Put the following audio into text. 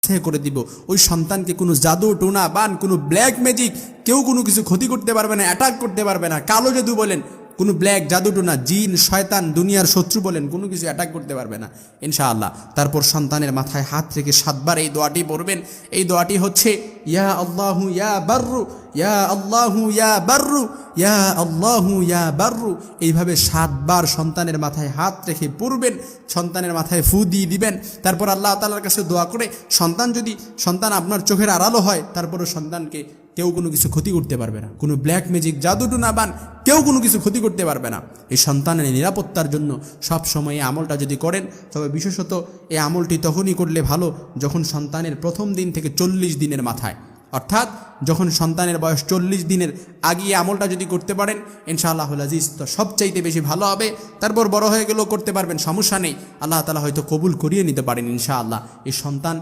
করে দিব। ওই সন্তানকে কোনো জাদু টোনা বান, কোনো ব্ল্যাক ম্যাজিক, কেউ কোনো কিছু ক্ষতি করতে পারবে না, অ্যাটাক করতে পারবে না। কালো জাদু বলেন, কোনো ব্ল্যাক জাদু টোনা, জিন শয়তান দুনিয়ার শত্রু বলেন, কোনো কিছু অ্যাটাক করতে পারবে না ইনশাআল্লাহ। তারপর সন্তানের মাথায় হাত রেখে 7 বার এই দোয়াটি পড়বেন। এই দোয়াটি হচ্ছে ইয়া আল্লাহু ইয়া বাররু, ইয়া আল্লাহু ইয়া বাররু, ইয়া আল্লাহু ইয়া বাররু। এইভাবে 7 বার সন্তানের মাথায় হাত রেখে পড়বেন, সন্তানের মাথায় ফু দিয়ে দিবেন। তারপর আল্লাহ তাআলার কাছে দোয়া করে সন্তান আপনার চোখের আড়ালো হয়, তারপরও সন্তানকে কেউ কোনো কিছু ক্ষতি করতে পারবে না, কোনো ব্ল্যাক ম্যাজিক জাদু টুনা বান কেউ কোনো কিছু ক্ষতি করতে পারবে না। এই সন্তানের নিরাপত্তার জন্য সব সময় এই আমলটা যদি করেন, তবে বিশেষত এই আমলটি তখনই করলে ভালো যখন সন্তানের প্রথম দিন থেকে 40 দিনের মাথায়, অর্থাৎ যখন সন্তানের বয়স 40 দিনের আগে এই আমলটা যদি করতে পারেন ইনশাআল্লাহুল আজিজ তো সবচাইতে বেশি ভালো হবে। তারপর বড় হয়ে গেলেও করতে পারবেন, সমস্যা নেই, আল্লাহ তাআলা হয়তো কবুল করিয়ে নিতে পারেন ইনশাআল্লাহ। এই সন্তান